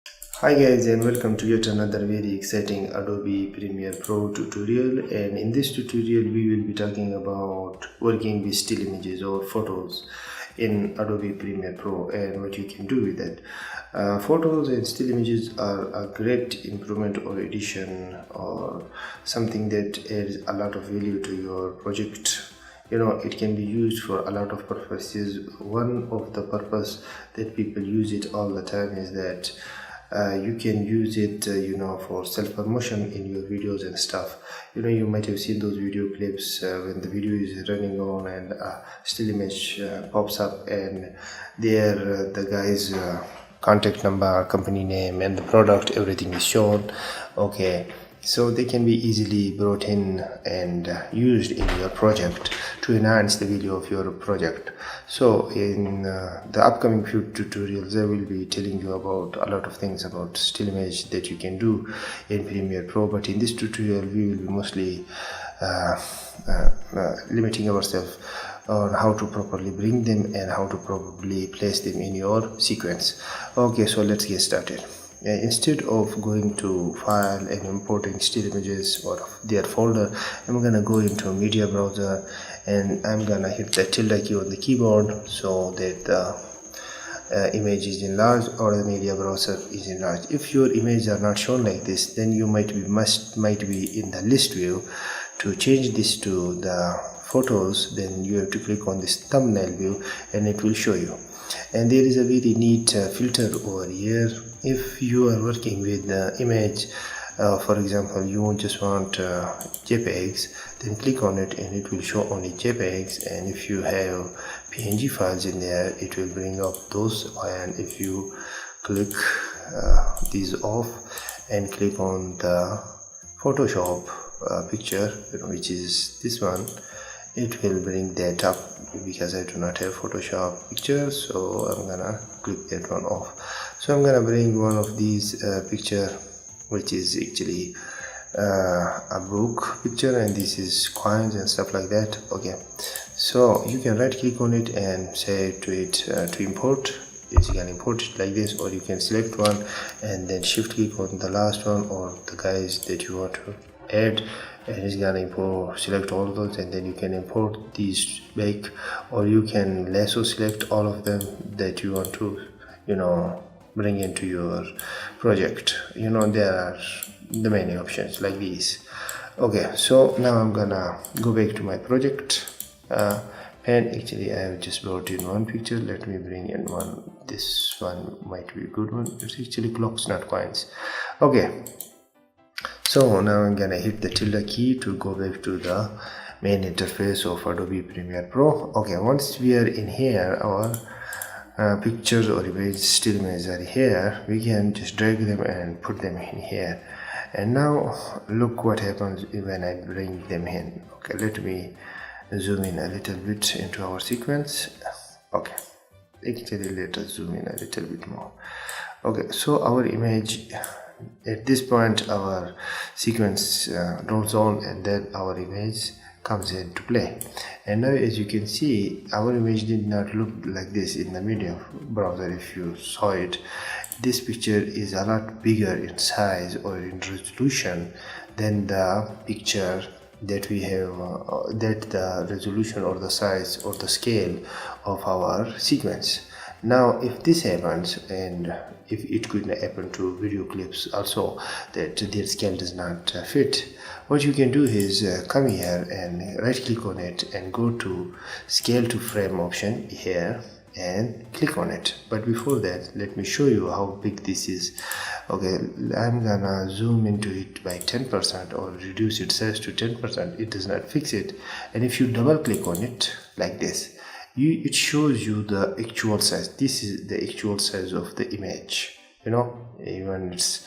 Hi guys, and welcome to yet another very exciting Adobe Premiere Pro tutorial. And in this tutorial we will be talking about working with still images or photos in Adobe Premiere Pro and what you can do with that. Photos and still images are a great improvement or addition or something that adds a lot of value to your project. It can be used for a lot of purposes. One of the purpose that people use it all the time is that you can use it for self-promotion in your videos and stuff. You might have seen those video clips when the video is running on and a still image pops up, and there the guy's contact number, company name, and the product, everything is shown. Okay, so they can be easily brought in and used in your project to enhance the value of your project. So in the upcoming few tutorials I will be telling you about a lot of things about still image that you can do in Premiere Pro, but in this tutorial we will be mostly limiting ourselves on how to properly bring them and how to properly place them in your sequence. Okay, so let's get started. Instead of going to file and importing still images or their folder, I'm gonna go into media browser and I'm gonna hit the tilde key on the keyboard so that the image is enlarged or the media browser is enlarged. If your images are not shown like this, then you might be in the list view. To change this to the photos, then you have to click on this thumbnail view and it will show you. And there is a very neat filter over here. If you are working with the image, for example, you just want JPEGs, then click on it and it will show only JPEGs. And if you have PNG files in there, it will bring up those. And if you click these off and click on the Photoshop picture, which is this one, it will bring that up. Because I do not have Photoshop picture, so I'm gonna click that one off. So I'm gonna bring one of these picture, which is actually a book picture, and this is coins and stuff like that. Okay, so you can right click on it and say to it to import. You can import it like this, or you can select one and then shift click on the last one or the guys that you want to add, and it's gonna import, select all of those, and then you can import these back, or you can lasso select all of them that you want to bring into your project. There are the many options like these. Okay, so now I'm gonna go back to my project and actually I have just brought in one picture. Let me bring in one. This one might be a good one. It's actually clocks, not coins. Okay, so now I'm gonna hit the tilde key to go back to the main interface of Adobe Premiere Pro. Okay, once we are in here, our pictures or images, still images are here. We can just drag them and put them in here. And now look what happens when I bring them in. Okay, let me zoom in a little bit into our sequence. Okay, actually let us zoom in a little bit more. Okay, so our image, at this point our sequence rolls on, and then our image comes into play. And now as you can see, our image did not look like this in the media browser. If you saw it, this picture is a lot bigger in size or in resolution than the picture that we have, that the resolution or the size or the scale of our sequence. Now if this happens, and if it could happen to video clips also, that their scale does not fit, what you can do is come here and right click on it and go to scale to frame option here and click on it. But before that, let me show you how big this is. Okay, I'm gonna zoom into it by 10% or reduce its size to 10%. It does not fix it. And if you double click on it like this, it shows you the actual size. This is the actual size of the image. Even its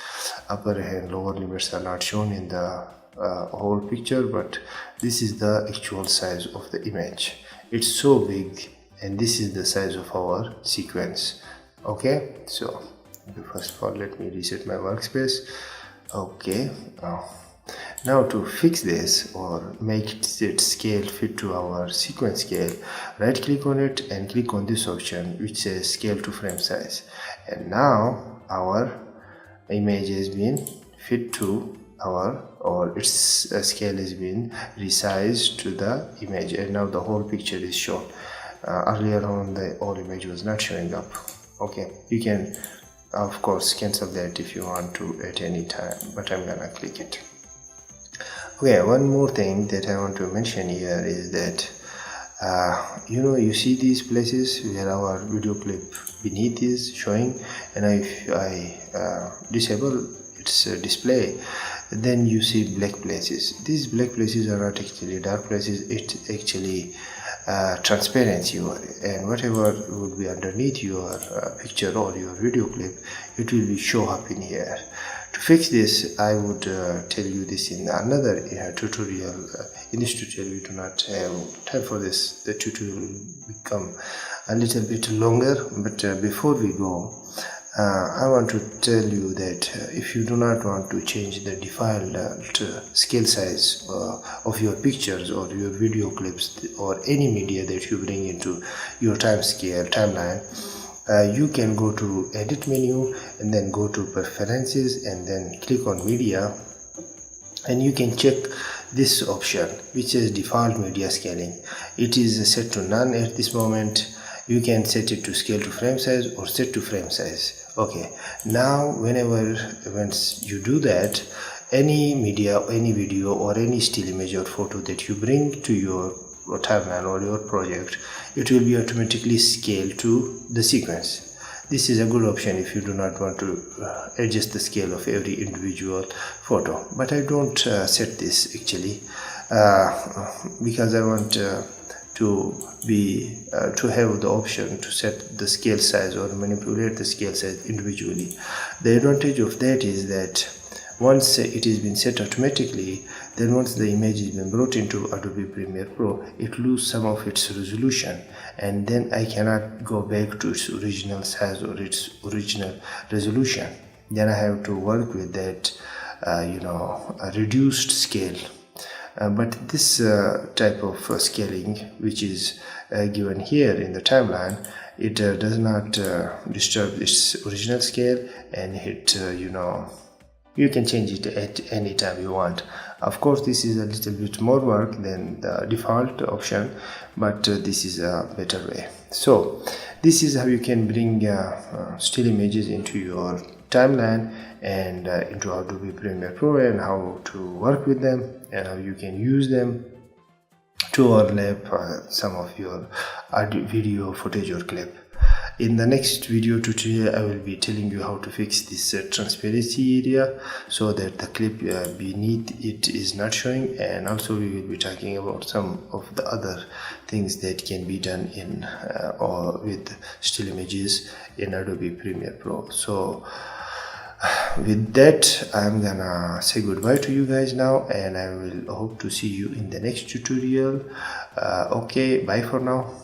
upper and lower limits are not shown in the whole picture, but this is the actual size of the image. It's so big, and this is the size of our sequence. Okay, so first of all let me reset my workspace. Okay, now to fix this or make it scale fit to our sequence scale, right click on it and click on this option which says scale to frame size. And now our image has been fit to our, or its scale has been resized to the image, and now the whole picture is shown. Earlier on the whole image was not showing up. Okay, you can of course cancel that if you want to at any time, but I'm gonna click it. Okay, one more thing that I want to mention here is that you see these places where our video clip beneath is showing, and if I disable its display, then you see black places. These black places are not actually dark places, it's actually transparency, and whatever would be underneath your picture or your video clip, it will be show up in here. To fix this, I would tell you this in another tutorial. In this tutorial we do not have time for this. The tutorial will become a little bit longer, but before we go, I want to tell you that if you do not want to change the default scale size of your pictures or your video clips or any media that you bring into your timeline, you can go to edit menu and then go to preferences and then click on media, and you can check this option which is default media scaling. It is set to none at this moment. You can set it to scale to frame size or set to frame size. Okay, now once you do that, any media, any video or any still image or photo that you bring to your timeline or your project, it will be automatically scaled to the sequence. This is a good option if you do not want to adjust the scale of every individual photo, but I don't set this actually because I want to have the option to set the scale size or manipulate the scale size individually. The advantage of that is that once it has been set automatically, then once the image has been brought into Adobe Premiere Pro, it loses some of its resolution, and then I cannot go back to its original size or its original resolution. Then I have to work with that a reduced scale. But this type of scaling, which is given here in the timeline, it does not disturb its original scale, and it you can change it at any time you want. Of course, this is a little bit more work than the default option, but this is a better way. So this is how you can bring still images into your timeline and into Adobe Premiere Pro, and how to work with them and how you can use them to overlap some of your video footage or clip. In the next video tutorial, I will be telling you how to fix this transparency area so that the clip beneath it is not showing, and also we will be talking about some of the other things that can be done in or with still images in Adobe Premiere Pro. So with that, I'm gonna say goodbye to you guys now, and I will hope to see you in the next tutorial. Okay, bye for now.